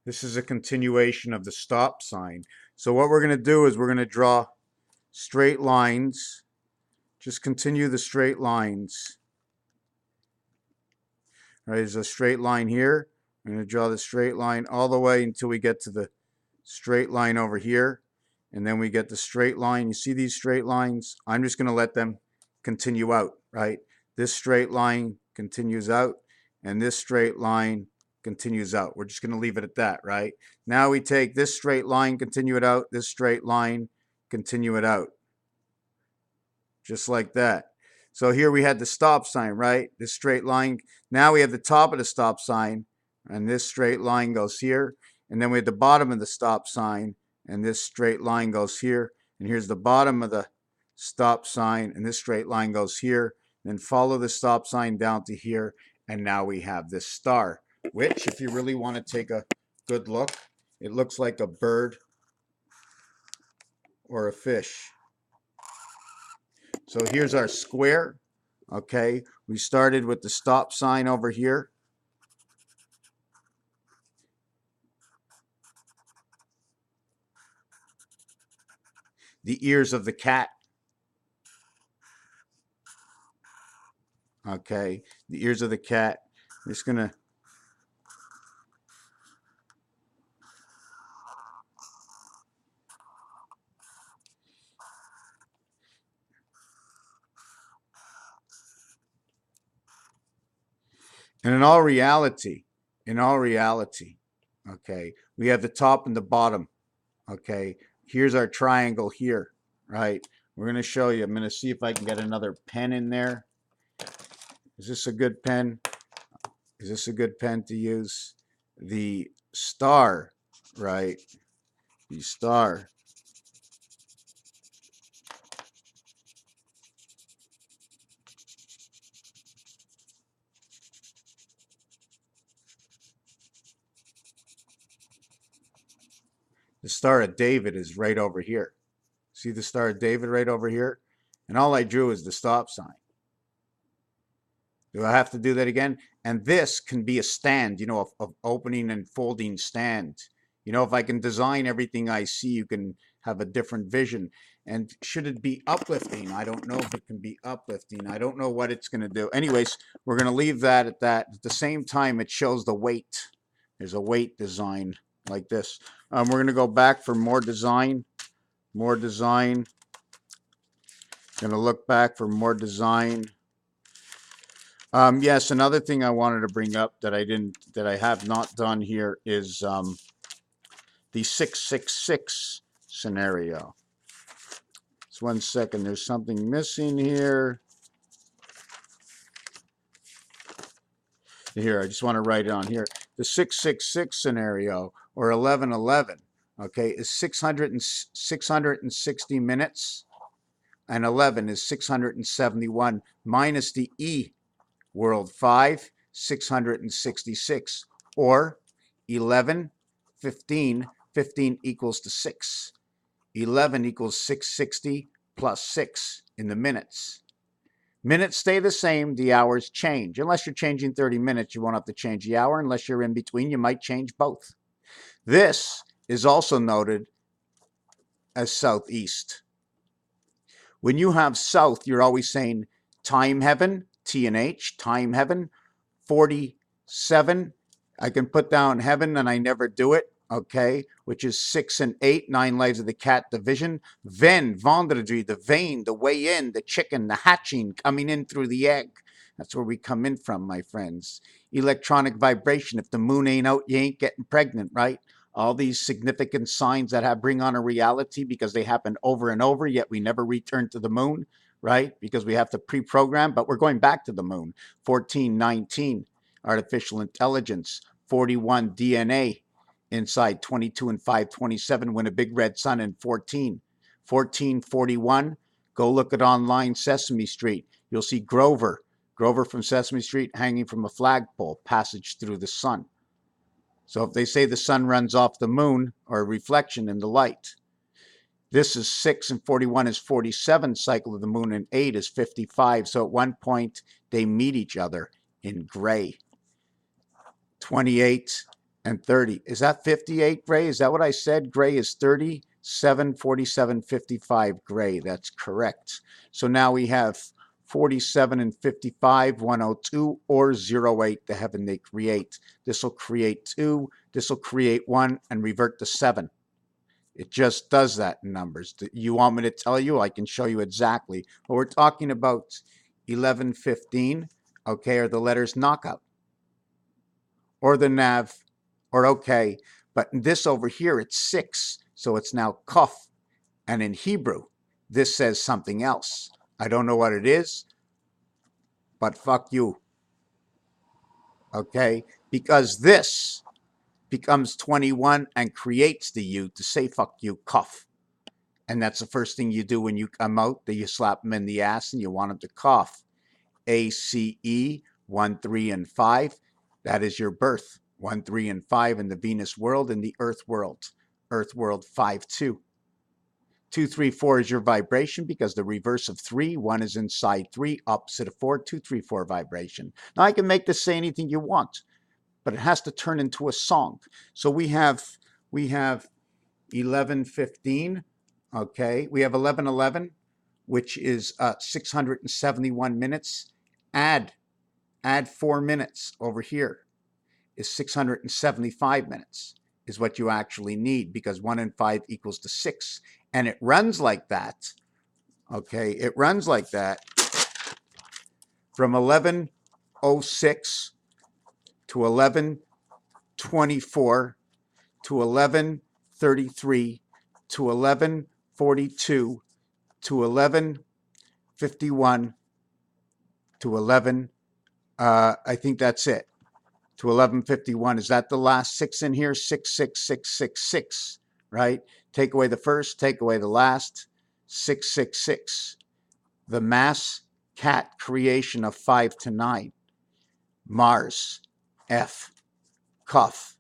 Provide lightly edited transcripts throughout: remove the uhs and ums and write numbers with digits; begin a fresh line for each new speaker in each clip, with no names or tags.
This is a continuation of the stop sign. So what we're going to do is we're going to draw straight lines. Just continue the straight lines. All right, there's a straight line here. I'm going to draw the straight line all the way until we get to the straight line over here. And then we get the straight line. You see these straight lines? I'm just going to let them continue out, right? This straight line continues out, and this straight line continues out. We're just going to leave it at that, right? Now we take this straight line, continue it out, this straight line, continue it out. Just like that. So here we had the stop sign, right? This straight line. Now we have the top of the stop sign, and this straight line goes here. And then we have the bottom of the stop sign, and this straight line goes here. And here's the bottom of the stop sign, and this straight line goes here. Then follow the stop sign down to here, and now we have this star, which, if you really want to take a good look, it looks like a bird or a fish. So here's our square. Okay, we started with the stop sign over here. The ears of the cat. Okay, the ears of the cat. I'm just gonna and in all reality, okay, we have the top and the bottom. Okay, here's our triangle here, right? We're gonna show you. I'm gonna see if I can get another pen in there. Is this a good pen? Is this a good pen to use? The star, right? The star. The Star of David is right over here. See the Star of David right over here? And all I drew is the stop sign. Do I have to do that again? And this can be a stand, of opening and folding stand. If I can design everything I see, you can have a different vision. And should it be uplifting? I don't know if it can be uplifting. I don't know what it's going to do. Anyways, we're going to leave that at that. At the same time, it shows the weight. There's a weight design like this. We're going to go back for more design. More design. Going to look back for more design. Yes, another thing I wanted to bring up that I have not done here is the 666 scenario. Just 1 second. There's something missing here. Here, I just want to write it on here. The 666 scenario, or 1111, okay, is 660 minutes, and 11 is 671 minus the E world 5, 666, or 11, 15, 15 equals to 6. 11 equals 660 plus 6 in the minutes. Minutes stay the same, the hours change. Unless you're changing 30 minutes, you won't have to change the hour. Unless you're in between, you might change both. This is also noted as southeast. When you have south, you're always saying time heaven, T and H, time heaven, 47. I can put down heaven and I never do it, okay, which is 6 and 8, 9 lives of the cat division. Ven, vendredi, the vein, the way in, the chicken, the hatching, coming in through the egg. That's where we come in from, my friends. Electronic vibration. If the moon ain't out, you ain't getting pregnant, right? All these significant signs that bring on a reality because they happen over and over, yet we never return to the moon, right? Because we have to pre-program, but we're going back to the moon. 1419, artificial intelligence. 41, DNA. Inside 22 and 527, when a big red sun in 14. 1441, go look at online Sesame Street. You'll see Grover from Sesame Street hanging from a flagpole, passage through the sun. So if they say the sun runs off the moon, or a reflection in the light, this is 6 and 41 is 47 cycle of the moon, and 8 is 55. So at one point they meet each other in gray. 28 and 30. Is that 58 gray? Is that what I said? Gray is 37, 47, 55 gray. That's correct. So now we have 47 and 55, 102 or 08, the heaven they create. This will create 2, this will create 1 and revert to 7. It just does that in numbers. You want me to tell you? I can show you exactly. But we're talking about 11, 15, okay, or the letters knockout or the nav or okay. But this over here, it's 6. So it's now kaf. And in Hebrew, this says something else. I don't know what it is, but fuck you. Okay? Because this becomes 21 and creates the U to say fuck you, cough. And that's the first thing you do when you come out, that you slap them in the ass and you want them to cough. ACE 1, 3, and 5. That is your birth. 1, 3, and 5 in the Venus world and the Earth world. Earth world 5, 2. 2, 3, 4 is your vibration because the reverse of 3, 1 is inside 3, opposite of 4, 2, 3, 4 vibration. Now I can make this say anything you want, but it has to turn into a song. So we have 11, 15. Okay, we have 11, 11, which is 671 minutes. Add 4 minutes over here is 675 minutes is what you actually need, because 1 and 5 equals to 6. And it runs like that. Okay, it runs like that from 11:06 to 11:24 to 11:33 to 11:42 to 11:51 to 11. I think that's it. To 11:51. Is that the last 6 in here? 6, 6, 6, 6, 6. Right? Take away the first, take away the last. 6, 6, 6. The mass cat creation of 5 to 9. Mars, F, Kuf.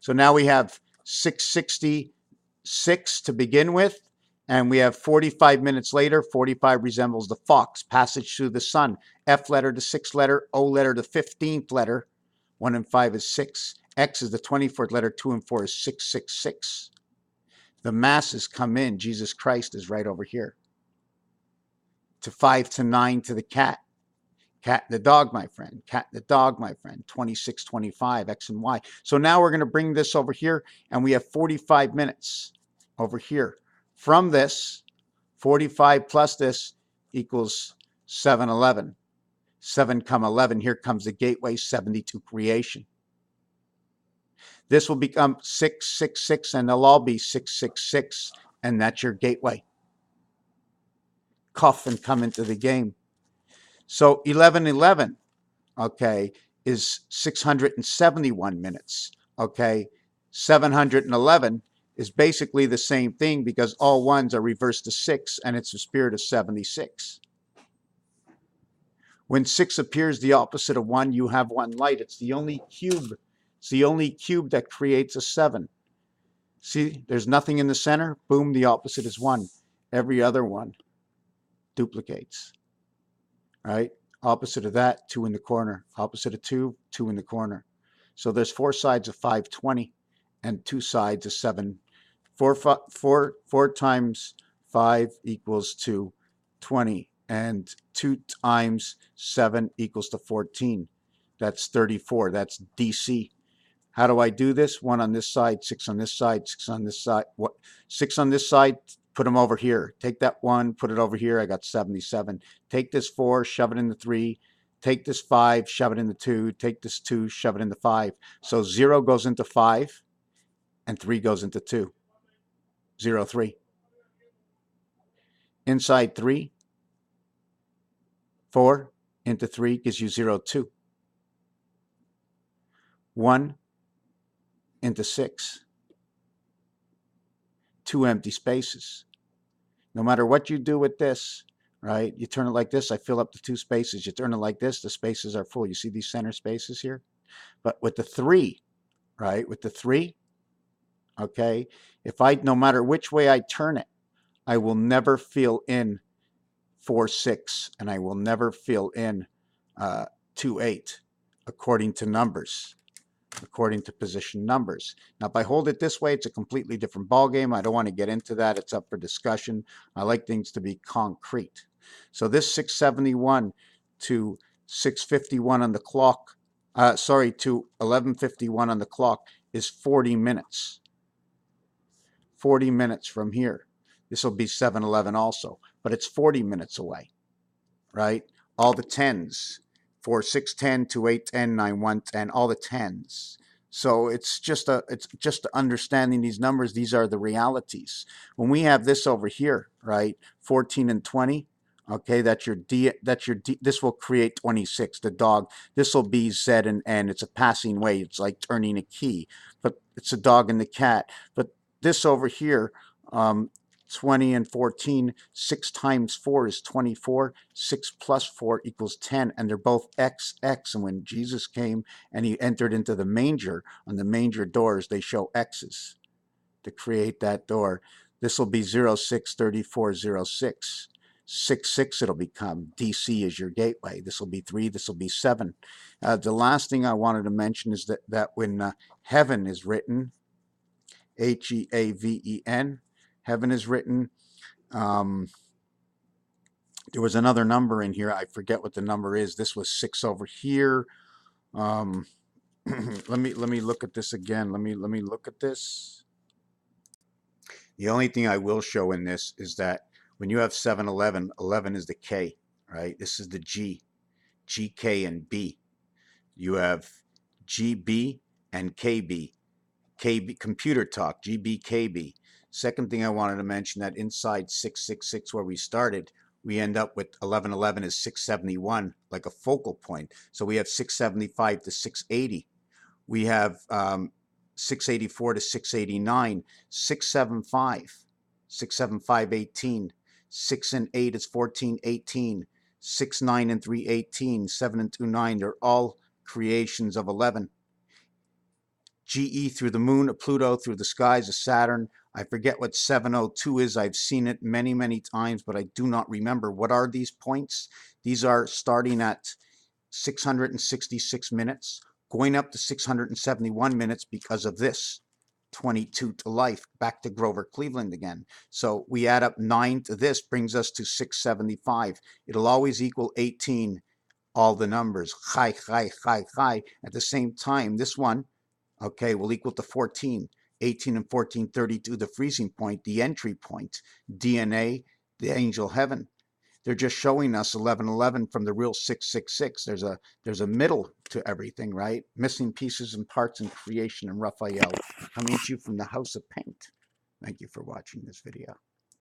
So now we have 666 to begin with, and we have 45 minutes later. 45 resembles the fox, passage through the sun. F letter to 6th letter, O letter to 15th letter. 1 and 5 is 6. X is the 24th letter, 2 and 4 is 666. The masses come in. Jesus Christ is right over here. To 5 to 9 to the cat. Cat and the dog, my friend. Cat and the dog, my friend. 26, 25, X and Y. So now we're going to bring this over here, and we have 45 minutes over here. From this, 45 plus this equals 711. 7, 11. Here comes the gateway, 72 creation. This will become 666, and they'll all be 666, and that's your gateway. Cuff and come into the game. So 11:11, okay, is 671 minutes. Okay, 711 is basically the same thing because all ones are reversed to 6, and it's the spirit of 76. When 6 appears the opposite of 1, you have 1 light. It's the only cube. It's the only cube that creates a 7. See, there's nothing in the center. Boom, the opposite is 1. Every other one duplicates. Right? Opposite of that, 2 in the corner. Opposite of 2, 2 in the corner. So there's 4 sides of 520 and 2 sides of 7. 4 times 5 equals to 20, and 2 times 7 equals to 14. That's 34. That's DC. How do I do this? 1 on this side, 6 on this side, 6 on this side. 6 on this side, put them over here. Take that 1, put it over here. I got 77. Take this 4, shove it in the 3. Take this 5, shove it in the 2. Take this 2, shove it in the 5. So 0 goes into 5, and 3 goes into 2. 0, 3. Inside 3, 4 into 3 gives you 0, 2. 1 into 6. 2 empty spaces. No matter what you do with this, right? You turn it like this, I fill up the 2 spaces. You turn it like this, the spaces are full. You see these center spaces here? But with the 3, right? With the 3, okay, if no matter which way I turn it, I will never fill in 4, 6, and I will never fill in 2, 8, according to numbers. according to position numbers. Now, if I hold it this way, it's a completely different ballgame. I don't want to get into that. It's up for discussion. I like things to be concrete. So this 671 to 651 on the clock, to 11:51 on the clock is 40 minutes. 40 minutes from here. This will be 7-11 also, but it's 40 minutes away, right? All the 10s, 4, 6, 10, 2, 8, 10, 9, 1, 10, all the 10s. So it's just understanding these numbers. These are the realities. When we have this over here, right, 14 and 20, okay, that's your D. This will create 26. The dog. This will be Z and N. It's a passing way. It's like turning a key, but it's a dog and the cat. But this over here, 20 and 14, 6 times 4 is 24, 6 plus 4 equals 10, and they're both X. And when Jesus came and he entered into the manger, on the manger doors, they show X's to create that door. This will be 063406. 66 it'll become. DC is your gateway. This will be 3, this will be 7. The last thing I wanted to mention is that when heaven is written, Heaven, heaven is written. There was another number in here. I forget what the number is. This was 6 over here. Let me look at this again. Let me look at this. The only thing I will show in this is that when you have 7-11, 11 is the K, right? This is the G, K, and B. You have GB and KB. KB, computer talk, GB, KB. Second thing I wanted to mention, that inside 666 where we started, we end up with 1111 is 671, like a focal point. So we have 675 to 680. We have 684 to 689, 675, 18, 6 and 8 is 14, 18, 6, 9 and 3, 18, 7 and 2, 9. They're all creations of 11. GE through the moon, a Pluto through the skies, a Saturn. I forget what 702 is. I've seen it many, many times, but I do not remember. What are these points? These are starting at 666 minutes, going up to 671 minutes because of this. 22 to life, back to Grover Cleveland again. So we add up 9 to this, brings us to 675. It'll always equal 18, all the numbers. Chai, chai, chai, chai. At the same time, this one, okay, will equal to 14. 18 and 14, 32, the freezing point, the entry point, DNA, the angel heaven. They're just showing us 1111 from the real 666. There's a middle to everything, right? Missing pieces and parts in creation and Raphael coming at you from the House of Paint. Thank you for watching this video.